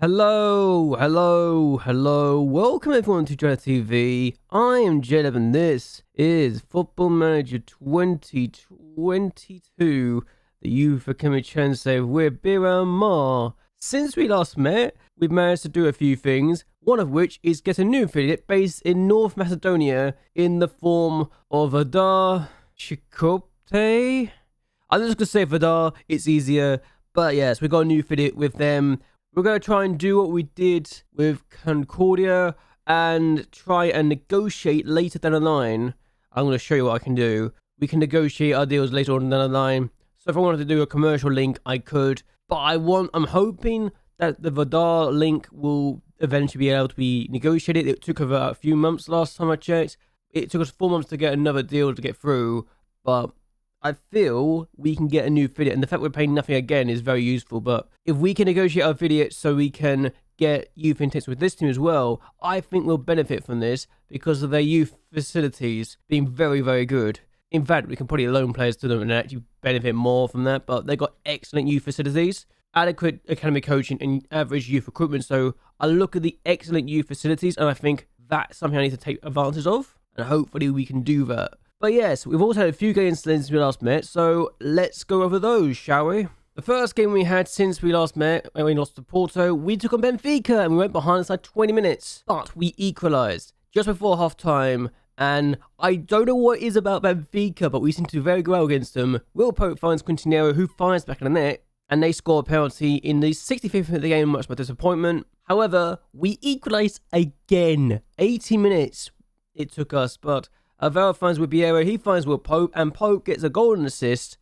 Hello. Welcome everyone to JLABTV. I am JLAB and this is Football Manager 2022, the Youth Academy Challenge save with Beira-Mar. Since we last met, we've managed to do a few things, one of which is get a new affiliate based in North Macedonia in the form of Vadar Shikote. I'm just going to say Vadar, it's easier, but yes, we got a new affiliate with them. We're going to try and do what we did with Concordia and try and negotiate later down the line. I'm going to show you what I can do. We can negotiate our deals later on down the line. So if I wanted to do a commercial link, I could. But I'm hoping that the Vadar link will eventually be able to be negotiated. It took about a few months last time I checked. It took us 4 months to get another deal to get through. But I feel we can get a new affiliate, and the fact we're paying nothing again is very useful. But if we can negotiate our affiliate so we can get youth intakes with this team as well, I think we'll benefit from this because of their youth facilities being very, very good. In fact, we can probably loan players to them and actually benefit more from that, but they've got excellent youth facilities, adequate academy coaching, and average youth recruitment. So I look at the excellent youth facilities, and I think that's something I need to take advantage of, and hopefully we can do that. But yes, we've also had a few games since we last met, so let's go over those, shall we? The first game we had since we last met, when we lost to Porto, we took on Benfica and we went behind inside 20 minutes. But we equalised just before half-time, and I don't know what it is about Benfica, but we seem to do very well against them. Will Pope finds Quintinero, who fires back in the net, and they score a penalty in the 65th minute of the game, much to my disappointment. However, we equalised again. 80 minutes it took us, but Alvaro finds with Vieira, he finds Will Pope, and Pope gets a goal and assist,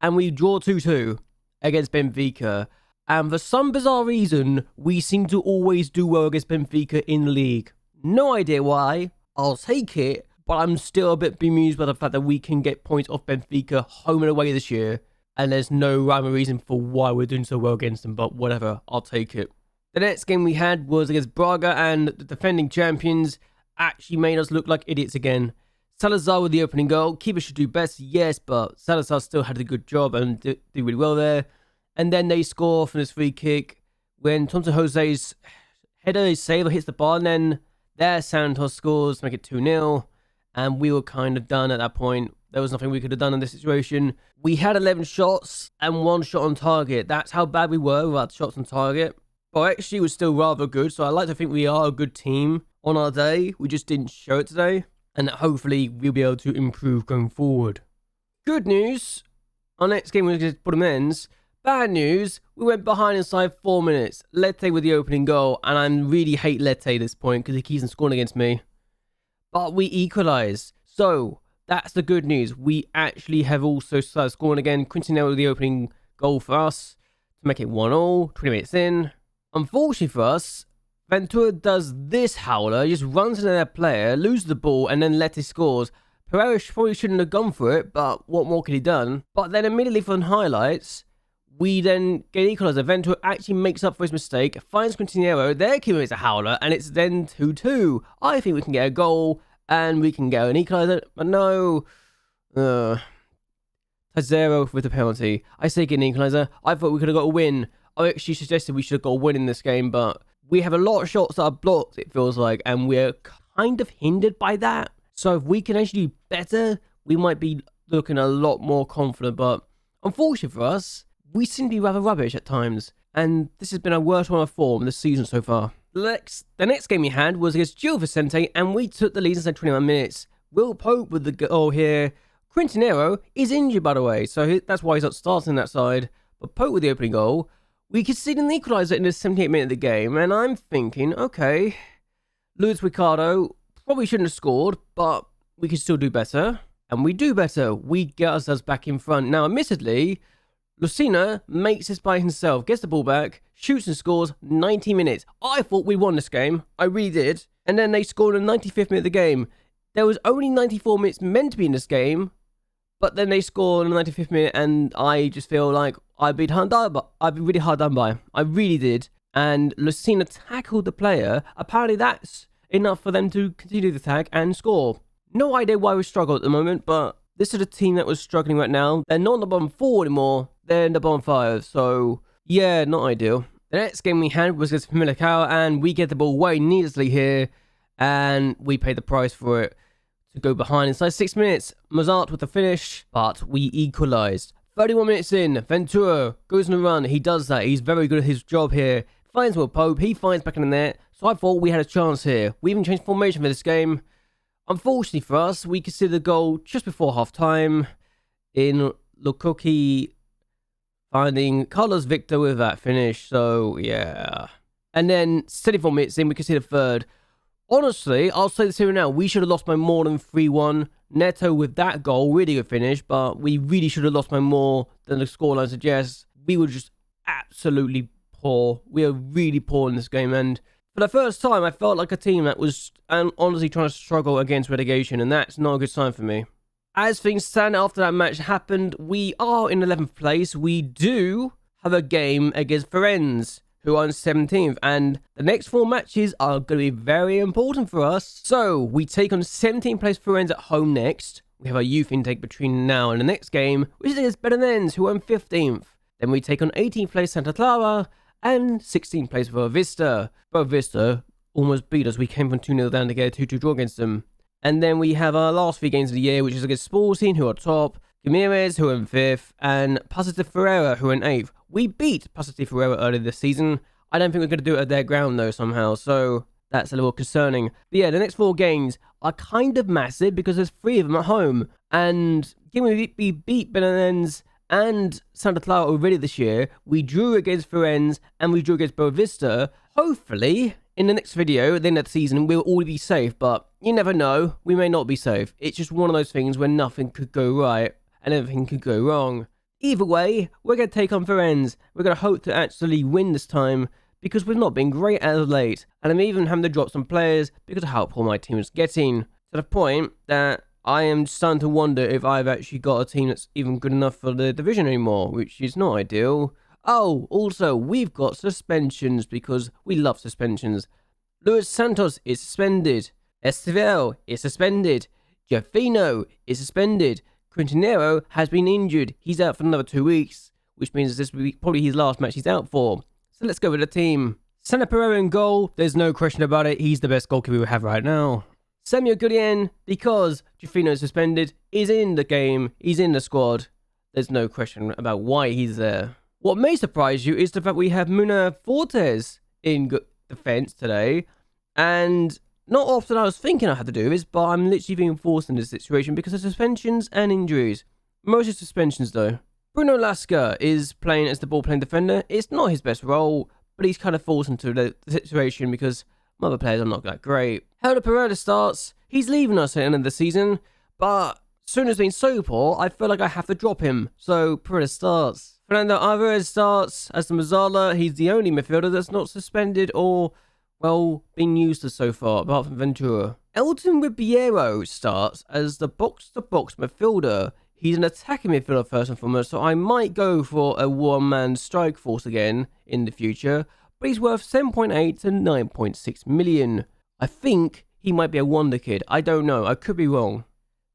and we draw 2-2 against Benfica. And for some bizarre reason, we seem to always do well against Benfica in the league. No idea why. I'll take it, but I'm still a bit bemused by the fact that we can get points off Benfica home and away this year, and there's no rhyme or reason for why we're doing so well against them, but whatever, I'll take it. The next game we had was against Braga, and the defending champions actually made us look like idiots again. Salazar with the opening goal. Keeper should do best, yes, but Salazar still had a good job and did really well there. And then they score from this free kick when Thompson Jose's header is saved or hits the bar, and then there Santos scores to make it 2-0. And we were kind of done at that point. There was nothing we could have done in this situation. We had 11 shots and 1 shot on target. That's how bad we were with our shots on target. But actually, was still rather good, so I like to think we are a good team on our day. We just didn't show it today, and that hopefully we'll be able to improve going forward. Good news, our next game was against Portimonense. Bad news, we went behind inside 4 minutes. Lete with the opening goal, and I really hate Lete at this point because he keeps on scoring against me. But we equalised, so that's the good news. We actually have also started scoring again. Quintinero with the opening goal for us to make it 1-0, 20 minutes in. Unfortunately for us, Ventura does this howler, just runs into their player, loses the ball, and then Lete scores. Pereira probably shouldn't have gone for it, but what more could he done? But then immediately from highlights, we then get equaliser. Ventura actually makes up for his mistake, finds Quintinero, their keeper makes a howler, and it's then 2-2. I think we can get a goal, and we can get an equaliser, but no. Tazero with the penalty. I say get an equaliser. I thought we could have got a win. I actually suggested we should have got a win in this game, but we have a lot of shots that are blocked, it feels like, and we're kind of hindered by that. So if we can actually do better, we might be looking a lot more confident. But unfortunately for us, we seem to be rather rubbish at times. And this has been our worst one of form this season so far. The next game we had was against Gil Vicente, and we took the lead inside 21 minutes. Will Pope with the goal here. Quintinero is injured, by the way, so that's why he's not starting that side. But Pope with the opening goal. We conceded an equaliser in the 78th minute of the game, and I'm thinking, okay, Luis Ricardo probably shouldn't have scored, but we could still do better. And we do better. We get ourselves back in front. Now, admittedly, Lucina makes this by himself, gets the ball back, shoots and scores 90 minutes. I thought we won this game. I really did. And then they scored in the 95th minute of the game. There was only 94 minutes meant to be in this game, but then they scored in the 95th minute, and I just feel like I've been really hard done by. I really did. And Lucina tackled the player. Apparently that's enough for them to continue the attack and score. No idea why we struggle at the moment, but this is a team that was struggling right now. They're not in the bottom 4 anymore. They're in the bottom 5. So, yeah, not ideal. The next game we had was against Formidable, and we get the ball way needlessly here, and we paid the price for it to go behind inside 6 minutes. Mazart with the finish, but we equalised. 31 minutes in, Ventura goes on a run. He does that. He's very good at his job here. Finds Will Pope. He finds back in the net. So I thought we had a chance here. We even changed formation for this game. Unfortunately for us, we conceded the goal just before half-time in Lukoki finding Carlos Victor with that finish. So, yeah. And then 74 minutes in, we conceded a third. Honestly, I'll say this here and now. We should have lost by more than 3-1. Neto with that goal, really good finish, but we really should have lost by more than the scoreline suggests. We were just absolutely poor. We are really poor in this game, and for the first time, I felt like a team that was honestly trying to struggle against relegation, and that's not a good sign for me. As things stand after that match happened, we are in 11th place. We do have a game against Firenze, who are in 17th, and the next 4 matches are going to be very important for us. So, we take on 17th place Firenze at home next. We have our youth intake between now and the next game, which is Beira-Mar, who are in 15th. Then we take on 18th place Santa Clara, and 16th place Boavista. Boavista almost beat us. We came from 2-0 down to get a 2-2 draw against them. And then we have our last 3 games of the year, which is against Sporting, who are top, Ramirez, who are in 5th, and Pasita Ferreira, who are in 8th. We beat Pasita Ferreira earlier this season. I don't think we're going to do it at their ground, though, somehow, so that's a little concerning. But yeah, the next 4 games are kind of massive because there's 3 of them at home. And given we beat Belenenses and Santa Clara already this year, we drew against Firenze and we drew against Boavista. Hopefully, in the next video, at the end of the season, we'll all be safe, but you never know. We may not be safe. It's just one of those things where nothing could go right and everything could go wrong. Either way, we're going to take on Firenze. We're going to hope to actually win this time because we've not been great as of late. And I'm even having to drop some players because of how poor my team is getting. To the point that I am starting to wonder if I've actually got a team that's even good enough for the division anymore, which is not ideal. Oh, also, we've got suspensions because we love suspensions. Luis Santos is suspended. Estival is suspended. Giaffino is suspended. Quintanero has been injured. He's out for another 2 weeks, which means this will be probably his last match he's out for. So let's go with the team. Santa Pereira in goal. There's no question about it. He's the best goalkeeper we have right now. Samuel Goodien, because Giaffino is suspended, is in the game. He's in the squad. There's no question about why he's there. What may surprise you is the fact we have Muna Fortes in defense today. And not often I was thinking I had to do this, but I'm literally being forced in this situation because of suspensions and injuries. Mostly suspensions though. Bruno Lasca is playing as the ball-playing defender. It's not his best role, but he's kind of forced into the situation because my other players are not that great. Helder Pereira starts. He's leaving us at the end of the season, but Suna's been so poor, I feel like I have to drop him. So Pereira starts. Fernando Alvarez starts as the Mazzala. He's the only midfielder that's not suspended or, well, been used so far, apart from Ventura. Elton Ribeiro starts as the box-to-box midfielder. He's an attacking midfielder first and foremost, so I might go for a one-man strike force again in the future, but he's worth 7.8 to 9.6 million. I think he might be a wonder kid. I don't know. I could be wrong.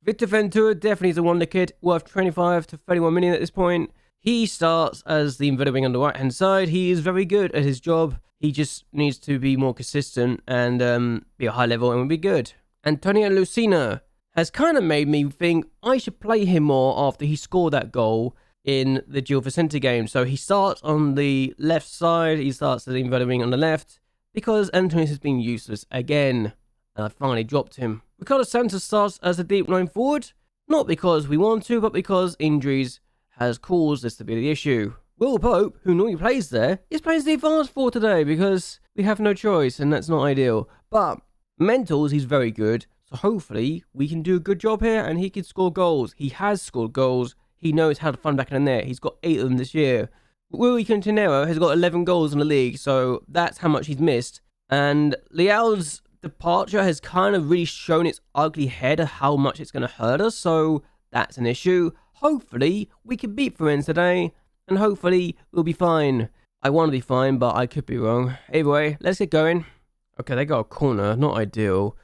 Victor Ventura definitely is a wonder kid, worth 25 to 31 million at this point. He starts as the inverted wing on the right-hand side. He is very good at his job. He just needs to be more consistent and be at high level and will be good. Antonio Lucina has kind of made me think I should play him more after he scored that goal in the Gil Vicente game. So he starts on the left side. He starts as the inverted wing on the left because Antonio has been useless again. And I finally dropped him. Ricardo Santos starts as a deep line forward. Not because we want to, but because injuries has caused this to be the issue. Will Pope, who normally plays there, is playing the advanced forward today because we have no choice and that's not ideal. But mentals, he's very good. So hopefully we can do a good job here and he can score goals. He has scored goals. He knows how to find back in the net. He's got 8 of them this year. Willy Quintanero has got 11 goals in the league, so that's how much he's missed. And Leal's departure has kind of really shown its ugly head of how much it's going to hurt us, so that's an issue. Hopefully we can beat Firenze today, and hopefully we'll be fine. I want to be fine, but I could be wrong. Anyway, let's get going. Okay, they got a corner, not ideal.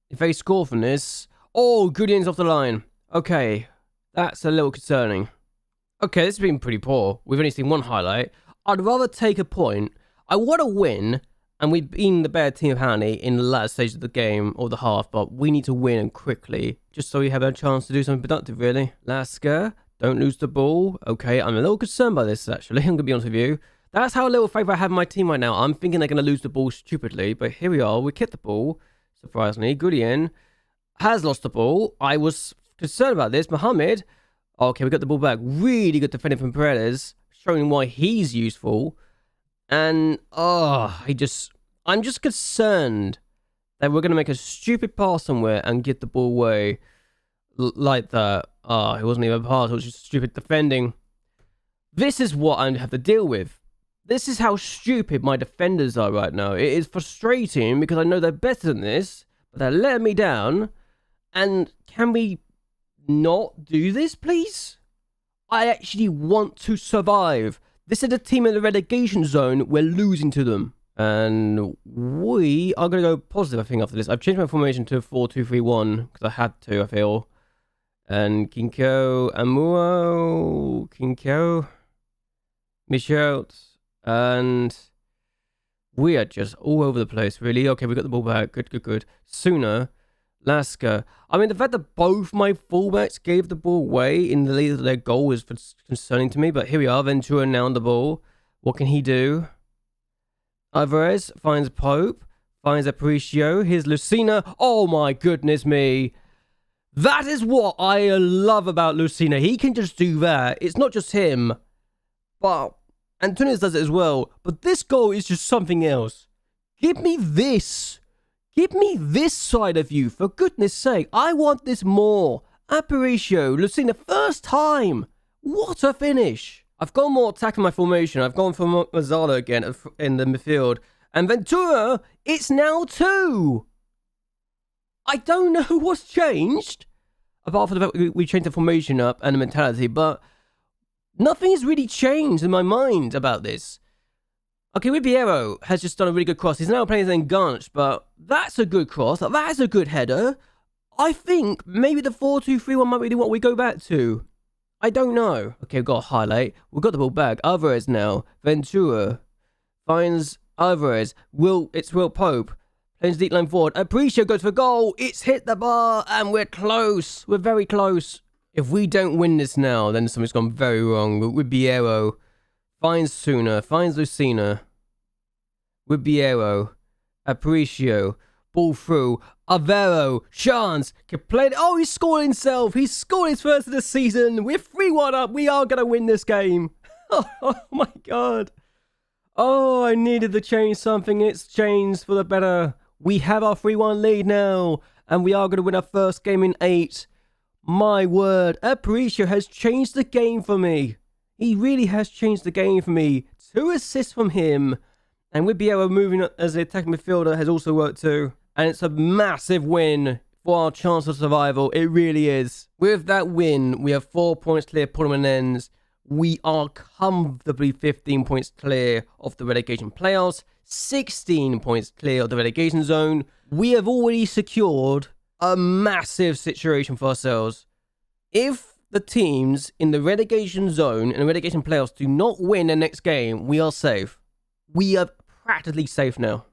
If they score from this... Oh, Goodien's off the line. Okay, that's a little concerning. Okay, this has been pretty poor. We've only seen one highlight. I'd rather take a point. I want to win, and we've been the better team apparently in the latter stage of the game, or the half, but we need to win quickly, just so we have a chance to do something productive, really. Lasker, don't lose the ball. Okay, I'm a little concerned by this, actually. I'm going to be honest with you. That's how little faith I have in my team right now. I'm thinking they're going to lose the ball stupidly, but here we are. We kicked the ball, surprisingly. Goodien has lost the ball. I was concerned about this. Mohammed, okay, we got the ball back. Really good defending from Paredes, showing why he's useful. And, I'm just concerned that we're going to make a stupid pass somewhere and get the ball away like that. It wasn't even a pass, it was just stupid defending. This is what I have to deal with. This is how stupid my defenders are right now. It is frustrating because I know they're better than this, but they're letting me down. And can we not do this, please? I actually want to survive. This is a team in the relegation zone. We're losing to them. And we are going to go positive, I think, after this. I've changed my formation to 4-2-3-1 because I had to, I feel. And Kinko, Amuo, Kinko, Michel, and we are just all over the place, really. Okay, we got the ball back. Good. Sooner, Lasker. I mean, the fact that both my fullbacks gave the ball away in the lead of their goal is concerning to me, but here we are. Ventura now on the ball. What can he do? Alvarez finds Pope, finds Aparicio. Here's Lucina. Oh my goodness me. That is what I love about Lucina. He can just do that. It's not just him, but Antunes does it as well. But this goal is just something else. Give me this. Give me this side of you, for goodness sake. I want this more. Aparicio, Lucina, first time. What a finish. I've gone more attack in my formation. I've gone for Mazzala again in the midfield. And Ventura, it's now 2. I don't know what's changed, apart from the fact we changed the formation up and the mentality, but nothing has really changed in my mind about this. Okay, Ribeiro has just done a really good cross. He's now playing in Ganch, but that's a good cross. That's a good header. I think maybe the 4-2-3-1 might be what we go back to. I don't know. Okay, we've got a highlight. We've got the ball back. Alvarez now. Ventura finds Alvarez. It's Will Pope. Plays deep line forward. Aparicio goes for goal. It's hit the bar and we're close. We're very close. If we don't win this now, then something's gone very wrong. Ribeiro finds Suna. Finds Lucina. Ribeiro. Aparicio. Ball through. Avero. Chance. Can play it. Oh, he scored himself. He scored his first of the season. We're 3-1 up. We are going to win this game. Oh my God. Oh, I needed to change something. It's changed for the better. We have our 3-1 lead now, and we are going to win our first game in 8. My word, Aparicio has changed the game for me. He really has changed the game for me. 2 assists from him, and Ribeiro moving up as the attacking midfielder has also worked too. And it's a massive win for our chance of survival. It really is. With that win, we have 4 points clear of tournament ends. We are comfortably 15 points clear of the relegation playoffs, 16 points clear of the relegation zone. We have already secured a massive situation for ourselves. If the teams in the relegation zone and the relegation playoffs do not win their next game, we are safe. We are practically safe now.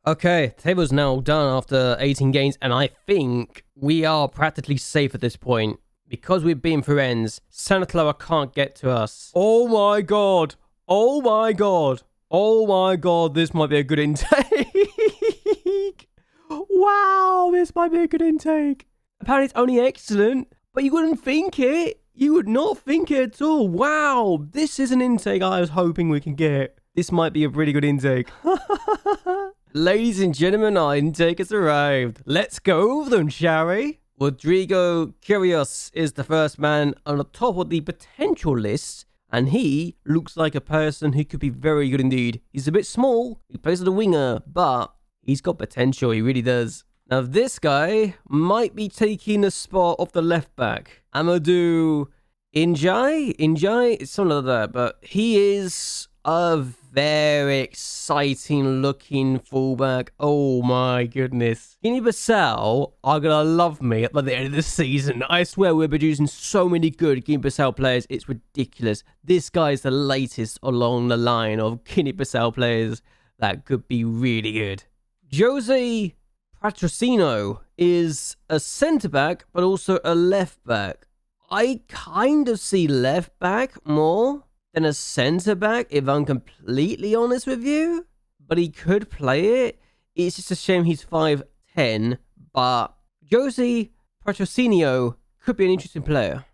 Okay, table's now done after 18 games, and I think we are practically safe at this point. Because we've been through ends, Santa Clara can't get to us. Oh my God. Oh my God. Oh my God. This might be a good intake. Wow. This might be a good intake. Apparently it's only excellent, but you wouldn't think it. You would not think it at all. Wow. This is an intake I was hoping we can get. This might be a pretty good intake. Ladies and gentlemen, our intake has arrived. Let's go over them, shall we? Rodrigo Kyrgios is the first man on the top of the potential list, and he looks like a person who could be very good indeed. He's a bit small, he plays as a winger, but he's got potential, he really does. Now this guy might be taking the spot of the left back. Amadou Injai, it's something like that, but he is a very exciting looking fullback. Oh my goodness. Guinea-Bissau are gonna love me at the end of the season. I swear we're producing so many good Guinea-Bissau players. It's ridiculous. This guy is the latest along the line of Guinea-Bissau players that could be really good. Jose Patrocino is a centre-back, but also a left-back. I kind of see left-back more than a centre-back, if I'm completely honest with you. But he could play it. It's just a shame he's 5'10", but Jose Patrocinio could be an interesting player.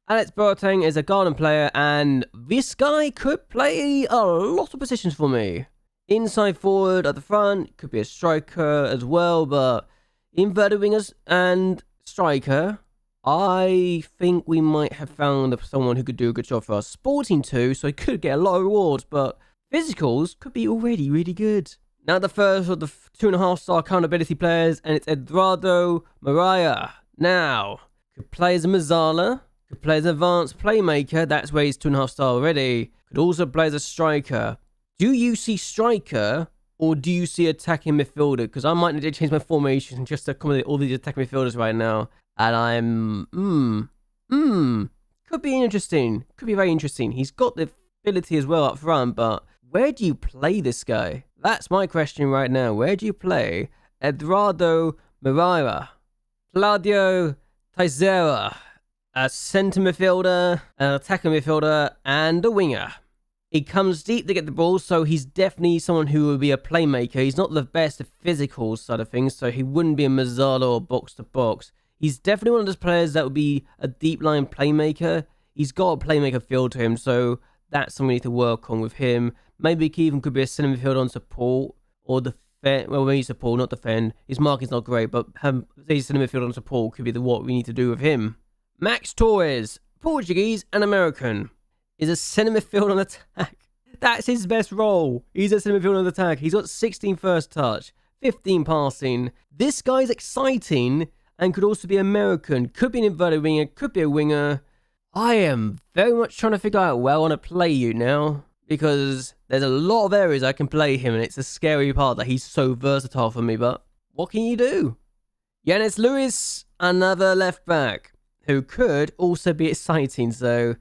Alex Boateng is a garden player, and this guy could play a lot of positions for me. Inside forward at the front, could be a striker as well, but inverted wingers and striker, I think we might have found someone who could do a good job for us. Sporting too, so he could get a lot of rewards, but physicals could be already really good. Now the first of the 2.5-star accountability players, and it's Eduardo Maria. Now, could play as a Mazzala, could play as an advanced playmaker, that's where he's 2.5-star already. Could also play as a striker. Do you see striker, or do you see attacking midfielder? Because I might need to change my formation just to accommodate all these attacking midfielders right now. And could be interesting. Could be very interesting. He's got the ability as well up front, but where do you play this guy? That's my question right now. Where do you play Eduardo Maria? Claudio Teixeira, a centre midfielder, an attacking midfielder, and a winger. He comes deep to get the ball, so he's definitely someone who will be a playmaker. He's not the best at physical side of things, so he wouldn't be a Mazzala or box-to-box. He's definitely one of those players that would be a deep-line playmaker. He's got a playmaker feel to him, so that's something we need to work on with him. Maybe he even could be a centre midfielder on support, or defend. Well, maybe support, not defend. His marking's not great, but say centre midfielder on support could be what we need to do with him. Max Torres, Portuguese and American, is a centre midfielder on attack. That's his best role. He's a centre midfielder on attack. He's got 16 first touch, 15 passing. This guy's exciting and could also be American. Could be an inverted winger, could be a winger. I am very much trying to figure out where I want to play you now, because there's a lot of areas I can play him, and it's a scary part that he's so versatile for me, but what can you do? Yanis Lewis, another left back, who could also be exciting. So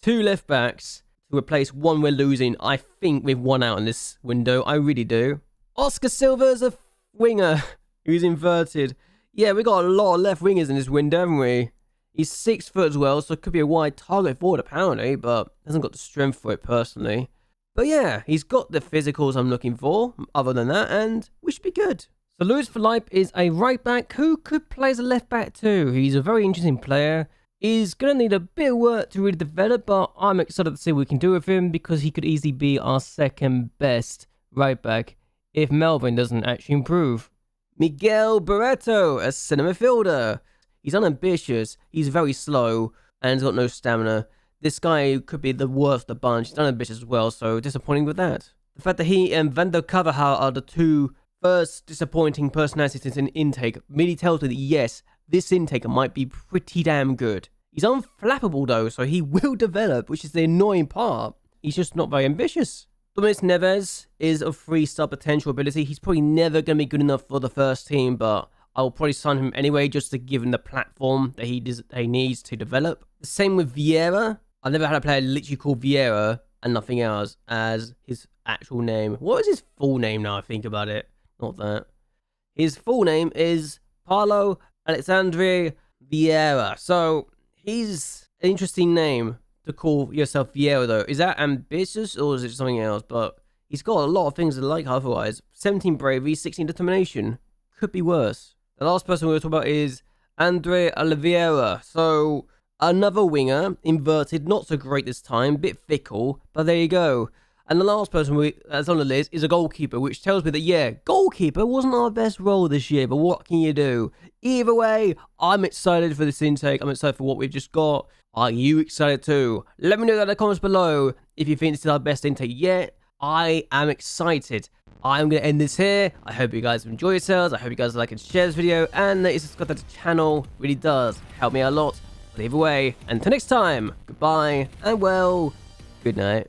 2 left backs to replace one we're losing. I think we've won out in this window. I really do. Oscar Silva's a winger who's inverted. Yeah, we got a lot of left wingers in this window, haven't we? He's 6 foot as well, so it could be a wide target forward apparently, but hasn't got the strength for it personally. But yeah, he's got the physicals I'm looking for, other than that, and we should be good. So Luis Felipe is a right back who could play as a left back too. He's a very interesting player. He's going to need a bit of work to really develop, but I'm excited to see what we can do with him, because he could easily be our second best right back if Melvin doesn't actually improve. Miguel Barreto, a centre midfielder. He's unambitious, he's very slow, and he's got no stamina. This guy could be the worst of the bunch. He's unambitious as well, so disappointing with that. The fact that he and Van der Carvajal are the 2 first disappointing personalities in intake really tells me that yes, this intake might be pretty damn good. He's unflappable though, so he will develop, which is the annoying part. He's just not very ambitious. Dominus Neves is of 3-star potential ability. He's probably never going to be good enough for the first team, but I'll probably sign him anyway just to give him the platform that he needs to develop. The same with Vieira. I've never had a player literally called Vieira and nothing else as his actual name. What is his full name now I think about it? Not that. His full name is Paulo Alexandre Vieira. So he's an interesting name to call yourself Vieira though. Is that ambitious or is it something else? But he's got a lot of things to like otherwise. 17 bravery, 16 determination. Could be worse. The last person we're going to talk about is Andre Oliveira. So another winger, inverted, not so great this time, bit fickle, but there you go. And the last person that's on the list is a goalkeeper, which tells me that, yeah, goalkeeper wasn't our best role this year, but what can you do? Either way, I'm excited for this intake. I'm excited for what we've just got. Are you excited too? Let me know that in the comments below if you think this is our best intake yet. I am excited. I'm going to end this here. I hope you guys enjoy yourselves. I hope you guys like and share this video, and that you subscribe to the channel. Really does help me out a lot. But either way, until next time, goodbye, and well, good night.